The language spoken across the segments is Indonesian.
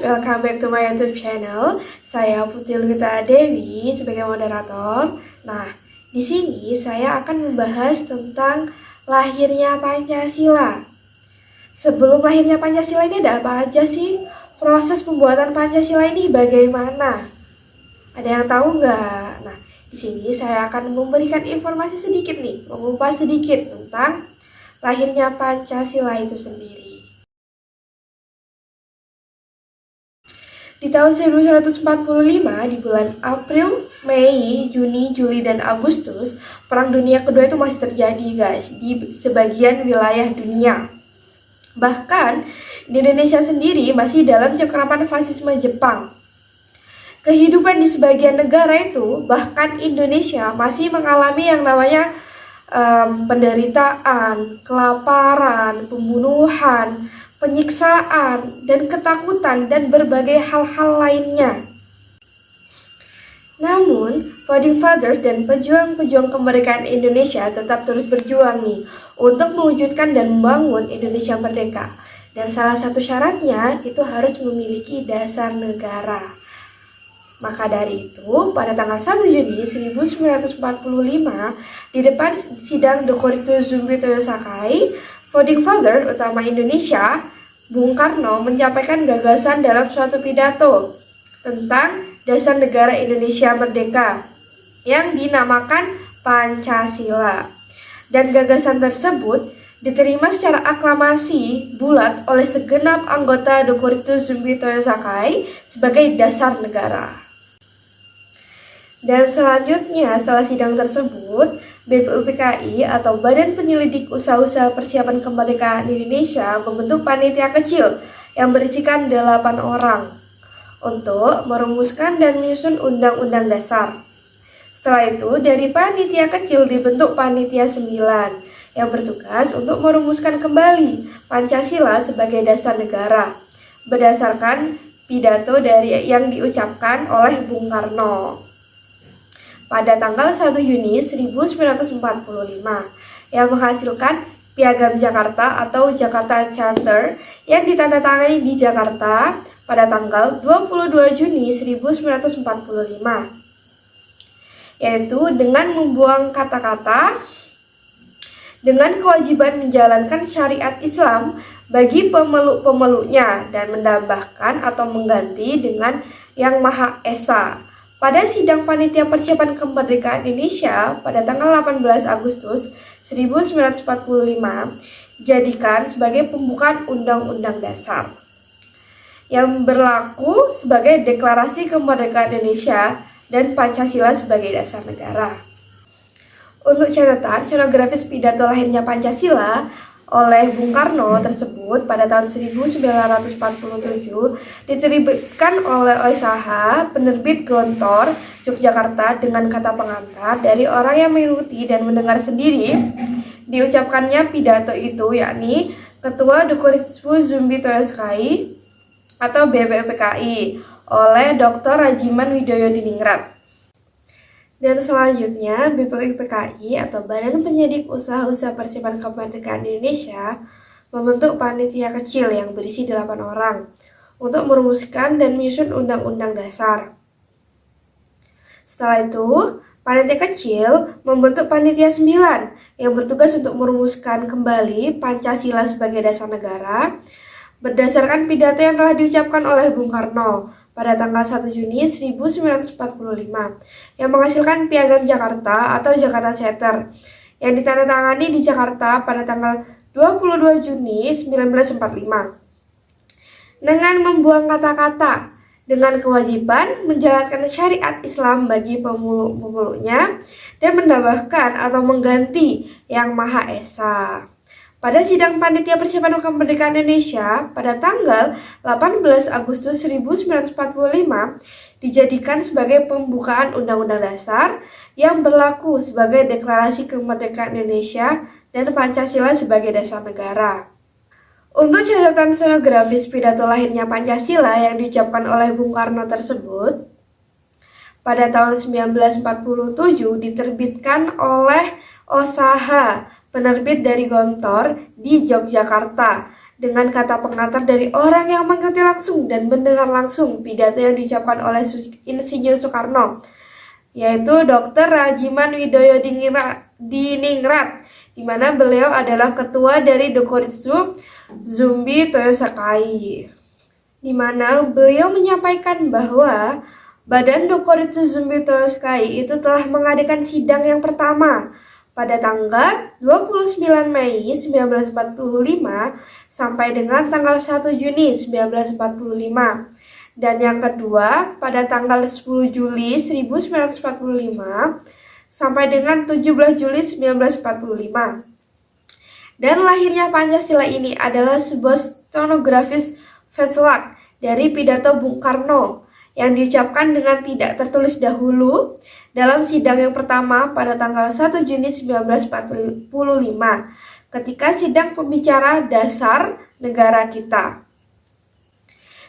welcome back to my YouTube channel. Saya Putri Lita Dewi sebagai moderator. Nah, di sini saya akan membahas tentang lahirnya Pancasila. Sebelum lahirnya Pancasila ini ada apa aja sih? Proses pembuatan Pancasila ini bagaimana? Ada yang tahu nggak? Nah, di sini saya akan memberikan informasi sedikit nih, mengupas sedikit tentang lahirnya Pancasila itu sendiri. Di tahun 1945, di bulan April, Mei, Juni, Juli, dan Agustus, Perang Dunia Kedua itu masih terjadi guys, di sebagian wilayah dunia. Bahkan, di Indonesia sendiri masih dalam cengkeraman fasisme Jepang. Kehidupan di sebagian negara itu, bahkan Indonesia masih mengalami yang namanya penderitaan, kelaparan, pembunuhan, penyiksaan, dan ketakutan, dan berbagai hal-hal lainnya. Namun, Founding Fathers dan pejuang-pejuang kemerdekaan Indonesia tetap terus berjuang nih untuk mewujudkan dan membangun Indonesia merdeka. Dan salah satu syaratnya itu harus memiliki dasar negara. Maka dari itu, pada tanggal 1 Juni 1945, di depan sidang Dokorito Zumbi Toyosakai, Founding Father utama Indonesia, Bung Karno menyampaikan gagasan dalam suatu pidato tentang dasar negara Indonesia merdeka yang dinamakan Pancasila. Dan gagasan tersebut diterima secara aklamasi bulat oleh segenap anggota Dokorito Zumbi Toyosakai sebagai dasar negara. Dan selanjutnya, setelah sidang tersebut, BPUPKI atau Badan Penyelidik Usaha-Usaha Persiapan Kemerdekaan Indonesia membentuk panitia kecil yang berisikan 8 orang untuk merumuskan dan menyusun Undang-Undang Dasar. Setelah itu, dari panitia kecil dibentuk panitia 9 yang bertugas untuk merumuskan kembali Pancasila sebagai dasar negara berdasarkan pidato yang diucapkan oleh Bung Karno pada tanggal 1 Juni 1945 yang menghasilkan Piagam Jakarta atau Jakarta Charter yang ditandatangani di Jakarta pada tanggal 22 Juni 1945, yaitu dengan membuang kata-kata dengan kewajiban menjalankan syariat Islam bagi pemeluk-pemeluknya dan menambahkan atau mengganti dengan Yang Maha Esa. Pada sidang Panitia Persiapan Kemerdekaan Indonesia pada tanggal 18 Agustus 1945 dijadikan sebagai pembukaan Undang-Undang Dasar yang berlaku sebagai Deklarasi Kemerdekaan Indonesia dan Pancasila sebagai dasar negara. Untuk catatan, scenografis pidato lahirnya Pancasila oleh Bung Karno tersebut pada tahun 1947 diterbitkan oleh OSH penerbit Gontor Yogyakarta dengan kata pengantar dari orang yang mengikuti dan mendengar sendiri diucapkannya pidato itu, yakni Ketua Dokorito Zumbi Toyosakai atau BPUPKI oleh Dr. Rajiman Widoyodiningrat. Dan selanjutnya, BPUPKI atau Badan Penyelidik Usaha-Usaha Persiapan Kemerdekaan Indonesia membentuk panitia kecil yang berisi 8 orang untuk merumuskan dan menyusun Undang-Undang Dasar. Setelah itu, panitia kecil membentuk panitia 9 yang bertugas untuk merumuskan kembali Pancasila sebagai dasar negara berdasarkan pidato yang telah diucapkan oleh Bung Karno pada tanggal 1 Juni 1945 yang menghasilkan Piagam Jakarta atau Jakarta Charter yang ditandatangani di Jakarta pada tanggal 22 Juni 1945 dengan membuang kata-kata dengan kewajiban menjalankan syariat Islam bagi pemeluk-pemeluknya dan menambahkan atau mengganti Yang Maha Esa. Pada sidang Panitia Persiapan Kemerdekaan Indonesia pada tanggal 18 Agustus 1945 dijadikan sebagai pembukaan Undang-Undang Dasar yang berlaku sebagai Deklarasi Kemerdekaan Indonesia dan Pancasila sebagai dasar negara. Untuk catatan scenografis pidato lahirnya Pancasila yang diucapkan oleh Bung Karno tersebut, pada tahun 1947 diterbitkan oleh OSH penerbit dari Gontor di Yogyakarta dengan kata pengantar dari orang yang mengikuti langsung dan mendengar langsung pidato yang diucapkan oleh Insinyur Soekarno, yaitu Dr. Rajiman Widoyo Diningrat, di mana beliau adalah ketua dari Dokoritsu Zumbi Toyosakai, di mana beliau menyampaikan bahwa Badan Dokoritsu Zumbi Toyosakai itu telah mengadakan sidang yang pertama pada tanggal 29 Mei 1945 sampai dengan tanggal 1 Juni 1945, dan yang kedua pada tanggal 10 Juli 1945 sampai dengan 17 Juli 1945. Dan lahirnya Pancasila ini adalah sebuah stenografis Veselak dari pidato Bung Karno yang diucapkan dengan tidak tertulis dahulu dalam sidang yang pertama pada tanggal 1 Juni 1945 ketika sidang pembicara dasar negara kita.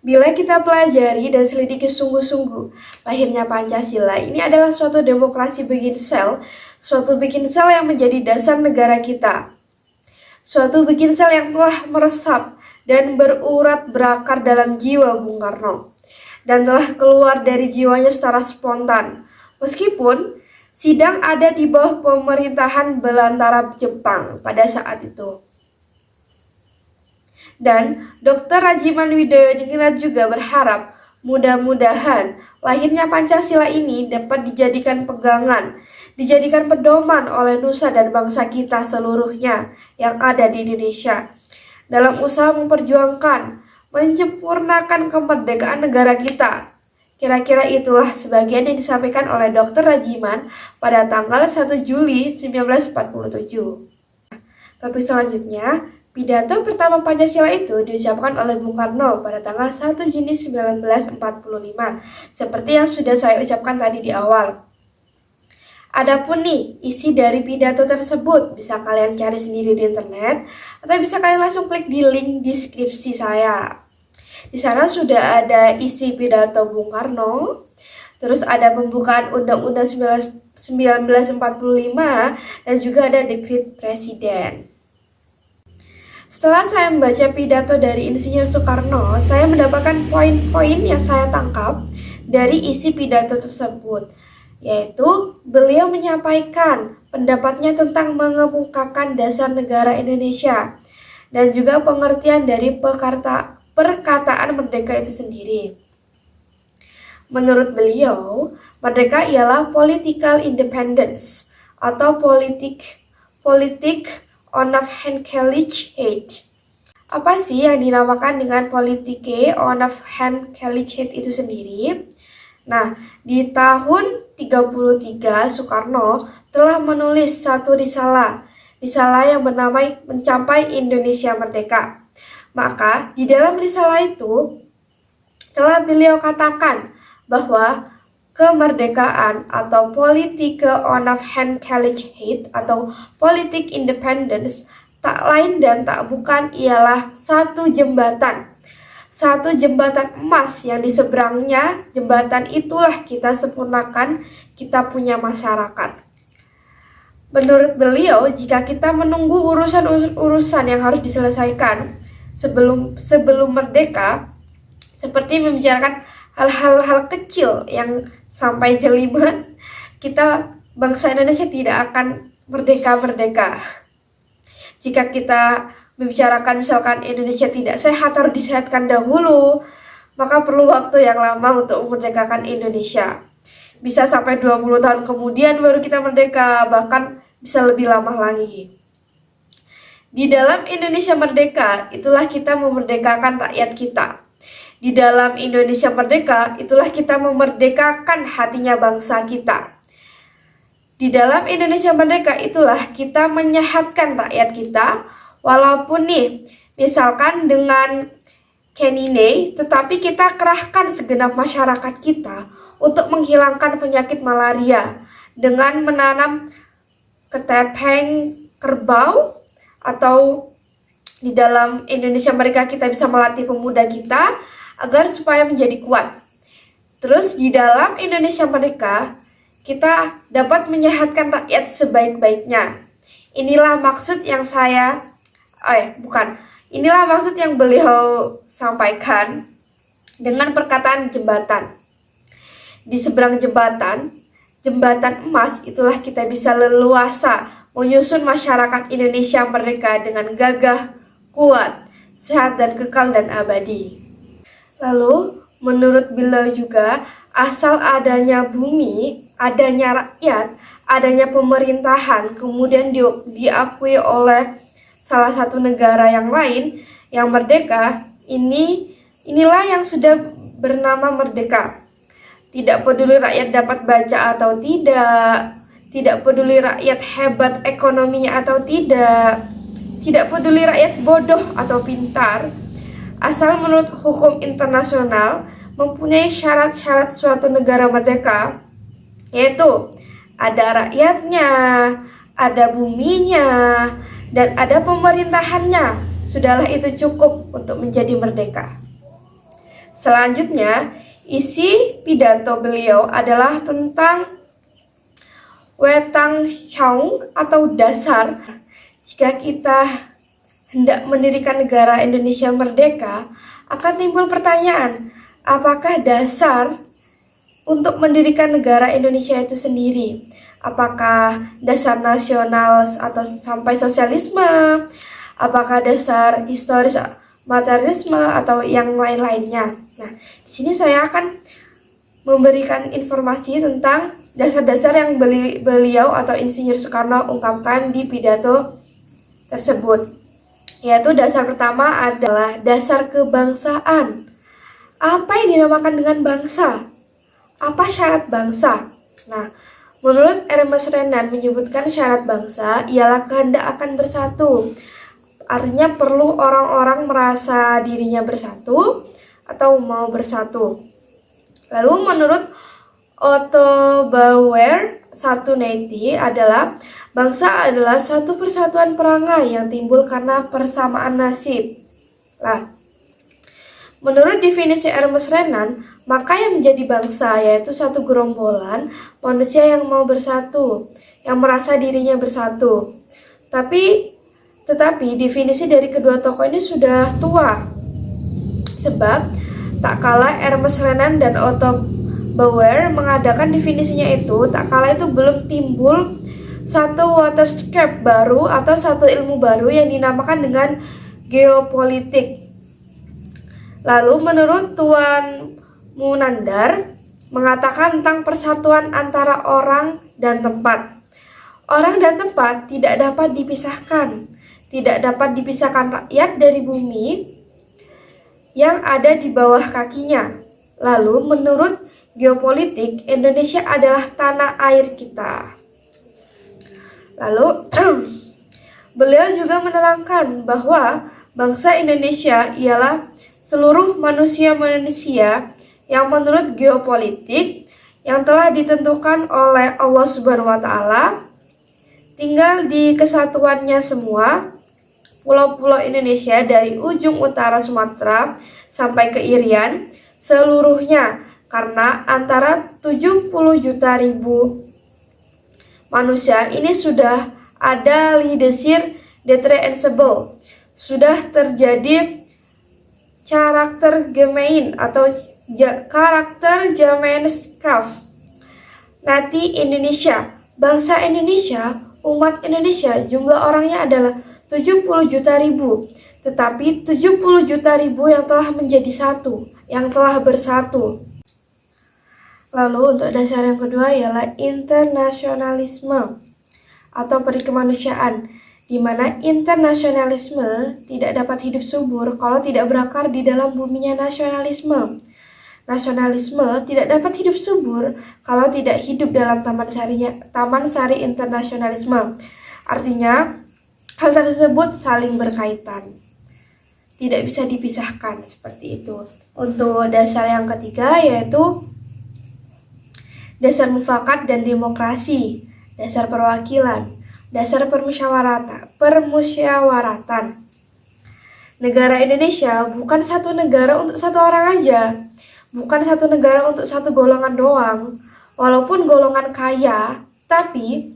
Bila kita pelajari dan selidiki sungguh-sungguh, lahirnya Pancasila ini adalah suatu demokrasi beginsel, suatu beginsel yang menjadi dasar negara kita. Suatu beginsel yang telah meresap dan berurat berakar dalam jiwa Bung Karno, dan telah keluar dari jiwanya secara spontan. Meskipun sidang ada di bawah pemerintahan Belantara Jepang pada saat itu. Dan Dr. Rajiman Widoyo Diningrat juga berharap mudah-mudahan lahirnya Pancasila ini dapat dijadikan pegangan, dijadikan pedoman oleh nusa dan bangsa kita seluruhnya yang ada di Indonesia dalam usaha memperjuangkan, menyempurnakan kemerdekaan negara kita. Kira-kira itulah sebagian yang disampaikan oleh Dr. Rajiman pada tanggal 1 Juli 1947. Topik selanjutnya, pidato pertama Pancasila itu diucapkan oleh Bung Karno pada tanggal 1 Juni 1945, seperti yang sudah saya ucapkan tadi di awal. Adapun nih, isi dari pidato tersebut bisa kalian cari sendiri di internet, atau bisa kalian langsung klik di link deskripsi saya. Di sana sudah ada isi pidato Bung Karno, terus ada pembukaan Undang-Undang 1945, dan juga ada dekret Presiden. Setelah saya membaca pidato dari Insinyur Soekarno, saya mendapatkan poin-poin yang saya tangkap dari isi pidato tersebut, yaitu beliau menyampaikan pendapatnya tentang mengemukakan dasar negara Indonesia, dan juga pengertian dari perkataan merdeka itu sendiri. Menurut beliau, merdeka ialah political independence atau politik Onafhankelijkheid. Apa sih yang dinamakan dengan politike Onafhankelijkheid itu sendiri? Nah, di tahun 33 Soekarno telah menulis satu risalah yang bernama Mencapai Indonesia Merdeka. Maka di dalam risalah itu telah beliau katakan bahwa kemerdekaan atau politike Onafhankelijkheid atau politik independence tak lain dan tak bukan ialah satu jembatan emas yang di seberangnya jembatan itulah kita sempurnakan kita punya masyarakat. Menurut beliau, jika kita menunggu urusan-urusan yang harus diselesaikan sebelum merdeka, seperti membicarakan hal-hal kecil yang sampai jelimet, kita bangsa Indonesia tidak akan merdeka. Jika kita membicarakan misalkan Indonesia tidak sehat, harus disehatkan dahulu, maka perlu waktu yang lama untuk memerdekakan Indonesia. Bisa sampai 20 tahun kemudian baru kita merdeka, bahkan bisa lebih lama lagi. Di dalam Indonesia merdeka, itulah kita memerdekakan rakyat kita. Di dalam Indonesia merdeka, itulah kita memerdekakan hatinya bangsa kita. Di dalam Indonesia merdeka, itulah kita menyehatkan rakyat kita, walaupun nih, misalkan dengan canine, tetapi kita kerahkan segenap masyarakat kita untuk menghilangkan penyakit malaria dengan menanam ketepeng kerbau, atau di dalam Indonesia mereka kita bisa melatih pemuda kita agar supaya menjadi kuat. Terus di dalam Indonesia mereka kita dapat menyehatkan rakyat sebaik-baiknya. Inilah maksud yang Inilah maksud yang beliau sampaikan dengan perkataan jembatan. Di seberang jembatan, jembatan emas, itulah kita bisa leluasa menyusun masyarakat Indonesia merdeka dengan gagah, kuat, sehat dan kekal dan abadi. Lalu, menurut beliau juga, asal adanya bumi, adanya rakyat, adanya pemerintahan, kemudian diakui oleh salah satu negara yang lain yang merdeka, inilah yang sudah bernama merdeka. Tidak peduli rakyat dapat baca atau tidak peduli rakyat hebat ekonominya atau tidak peduli rakyat bodoh atau pintar, asal menurut hukum internasional mempunyai syarat-syarat suatu negara merdeka, yaitu ada rakyatnya, ada buminya, dan ada pemerintahannya. Sudahlah, itu cukup untuk menjadi merdeka. Selanjutnya, isi pidato beliau adalah tentang Wetang Chaung atau dasar. Jika kita hendak mendirikan negara Indonesia merdeka, akan timbul pertanyaan, apakah dasar untuk mendirikan negara Indonesia itu sendiri? Apakah dasar nasional atau sampai sosialisme? Apakah dasar historis materialisme atau yang lain-lainnya? Nah, di sini saya akan memberikan informasi tentang dasar-dasar yang beliau atau Insinyur Soekarno ungkapkan di pidato tersebut. Yaitu dasar pertama adalah dasar kebangsaan. Apa yang dinamakan dengan bangsa? Apa syarat bangsa? Nah, menurut Ernest Renan menyebutkan syarat bangsa ialah kehendak akan bersatu. Artinya perlu orang-orang merasa dirinya bersatu atau mau bersatu. Lalu menurut Otto Bauer 190 adalah bangsa adalah satu persatuan perangai yang timbul karena persamaan nasib. Nah, menurut definisi Ernest Renan, maka yang menjadi bangsa yaitu satu gerombolan manusia yang mau bersatu, yang merasa dirinya bersatu. Tetapi definisi dari kedua tokoh ini sudah tua. Sebab tak kala Ernest Renan dan Otto Bauer mengadakan definisinya itu, tak kala itu belum timbul satu waterscape baru atau satu ilmu baru yang dinamakan dengan geopolitik. Lalu menurut Tuan Munandar mengatakan tentang persatuan antara orang dan tempat. Orang dan tempat tidak dapat dipisahkan. Tidak dapat dipisahkan rakyat dari bumi yang ada di bawah kakinya. Lalu menurut geopolitik, Indonesia adalah tanah air kita. Lalu beliau juga menerangkan bahwa bangsa Indonesia ialah seluruh manusia-manusia yang menurut geopolitik yang telah ditentukan oleh Allah Subhanahu wa Ta'ala tinggal di kesatuannya semua pulau-pulau Indonesia dari ujung utara Sumatera sampai ke Irian seluruhnya, karena antara 70 juta manusia ini sudah ada leadership deterrensible, sudah terjadi karakter Gemein atau karakter Gemeinschaft. Nanti Indonesia, bangsa Indonesia, umat Indonesia, jumlah orangnya adalah 70 juta tetapi 70 juta yang telah menjadi satu, yang telah bersatu. Lalu untuk dasar yang kedua ialah internasionalisme atau perikemanusiaan, di mana internasionalisme tidak dapat hidup subur kalau tidak berakar di dalam buminya nasionalisme. Nasionalisme tidak dapat hidup subur kalau tidak hidup dalam taman sari internasionalisme. Artinya, hal tersebut saling berkaitan, tidak bisa dipisahkan seperti itu. Untuk dasar yang ketiga yaitu dasar mufakat dan demokrasi, dasar perwakilan, dasar permusyawaratan. Negara Indonesia bukan satu negara untuk satu orang aja, bukan satu negara untuk satu golongan doang, walaupun golongan kaya, tapi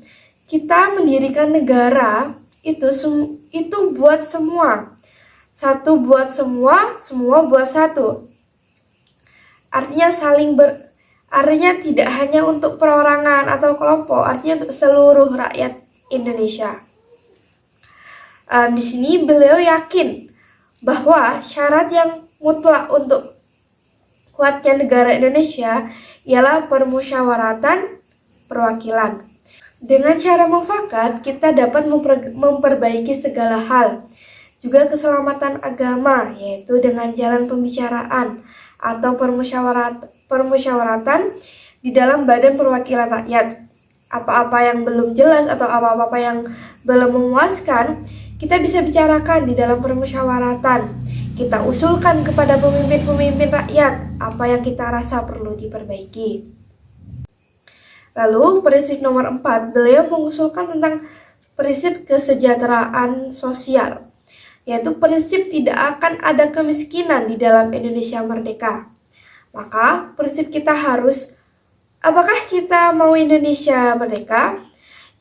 kita mendirikan negara itu buat semua. satu buat semua, semua buat satu. Artinya artinya tidak hanya untuk perorangan atau kelompok, artinya untuk seluruh rakyat Indonesia. Di sini beliau yakin bahwa syarat yang mutlak untuk kuatnya negara Indonesia ialah permusyawaratan perwakilan. Dengan cara mufakat, kita dapat memperbaiki segala hal, juga keselamatan agama, yaitu dengan jalan pembicaraan atau permusyawaratan di dalam badan perwakilan rakyat. Apa-apa yang belum jelas atau apa-apa yang belum memuaskan, kita bisa bicarakan di dalam permusyawaratan. Kita usulkan kepada pemimpin-pemimpin rakyat apa yang kita rasa perlu diperbaiki. Lalu prinsip nomor 4, beliau mengusulkan tentang prinsip kesejahteraan sosial, yaitu prinsip tidak akan ada kemiskinan di dalam Indonesia merdeka. Maka prinsip kita harus, apakah kita mau Indonesia merdeka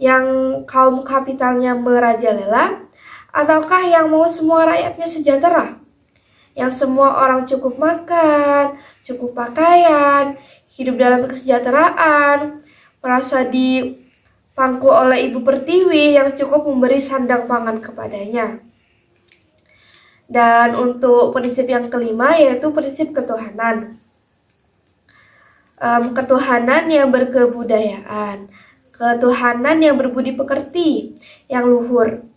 yang kaum kapitalnya merajalela, ataukah yang mau semua rakyatnya sejahtera, yang semua orang cukup makan, cukup pakaian, hidup dalam kesejahteraan, merasa dipangku oleh Ibu Pertiwi yang cukup memberi sandang pangan kepadanya. Dan untuk prinsip yang kelima yaitu prinsip ketuhanan. Ketuhanan yang berkebudayaan, ketuhanan yang berbudi pekerti, yang luhur,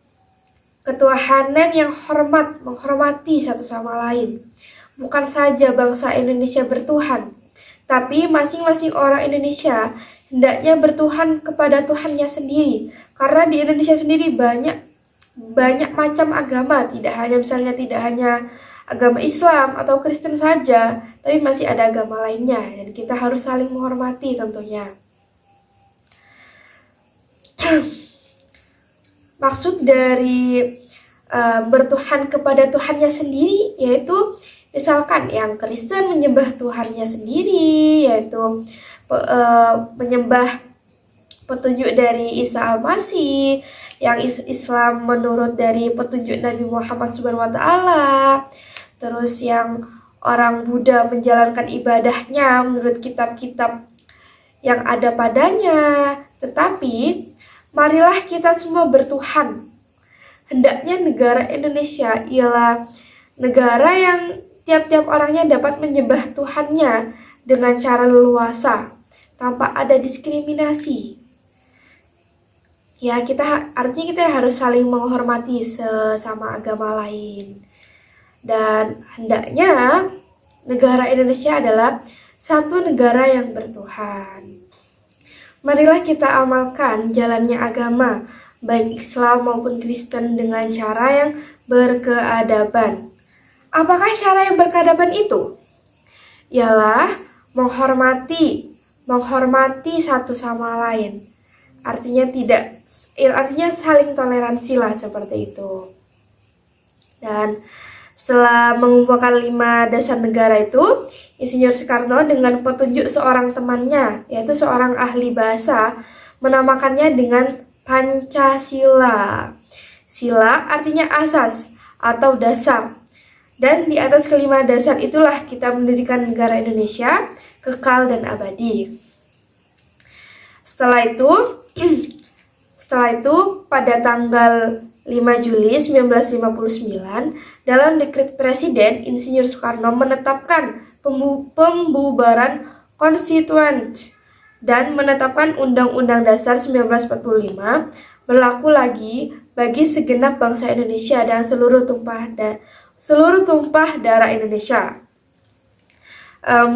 ketuhanan yang menghormati satu sama lain. Bukan saja bangsa Indonesia bertuhan, tapi masing-masing orang Indonesia hendaknya bertuhan kepada Tuhannya sendiri. Karena di Indonesia sendiri banyak macam agama, tidak hanya agama Islam atau Kristen saja, tapi masih ada agama lainnya, dan kita harus saling menghormati tentunya. Maksud dari bertuhan kepada Tuhannya sendiri yaitu misalkan yang Kristen menyembah Tuhannya sendiri, yaitu menyembah petunjuk dari Isa Al-Masih, yang Islam menurut dari petunjuk Nabi Muhammad SWT, terus yang orang Buddha menjalankan ibadahnya menurut kitab-kitab yang ada padanya. Tetapi marilah kita semua bertuhan. Hendaknya negara Indonesia ialah negara yang tiap-tiap orangnya dapat menyembah Tuhannya dengan cara leluasa, tanpa ada diskriminasi. Ya, artinya kita harus saling menghormati sesama agama lain. Dan hendaknya negara Indonesia adalah satu negara yang bertuhan. Marilah kita amalkan jalannya agama, baik Islam maupun Kristen, dengan cara yang berkeadaban. Apakah cara yang berkeadaban itu? Ialah menghormati satu sama lain. Artinya saling toleransi lah, seperti itu. Dan setelah mengumpulkan 5 dasar negara itu, Insinyur Soekarno dengan petunjuk seorang temannya, yaitu seorang ahli bahasa, menamakannya dengan Pancasila. Sila artinya asas atau dasar. Dan di atas kelima dasar itulah kita mendirikan negara Indonesia kekal dan abadi. Setelah itu pada tanggal 5 Juli 1959, dalam dekret Presiden, Insinyur Soekarno menetapkan pembubaran konstituen dan menetapkan Undang-Undang Dasar 1945 berlaku lagi bagi segenap bangsa Indonesia dan seluruh tumpah darah Indonesia.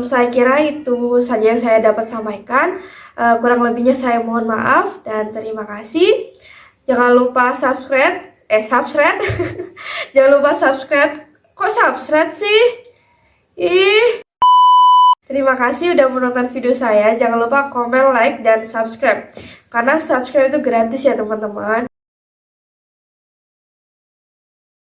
Saya kira itu saja yang saya dapat sampaikan. Kurang lebihnya saya mohon maaf dan terima kasih. Jangan lupa subscribe. Jangan lupa subscribe. Kok subscribe sih? Terima kasih udah menonton video saya. Jangan lupa komen, like, dan subscribe. Karena subscribe itu gratis ya teman-teman.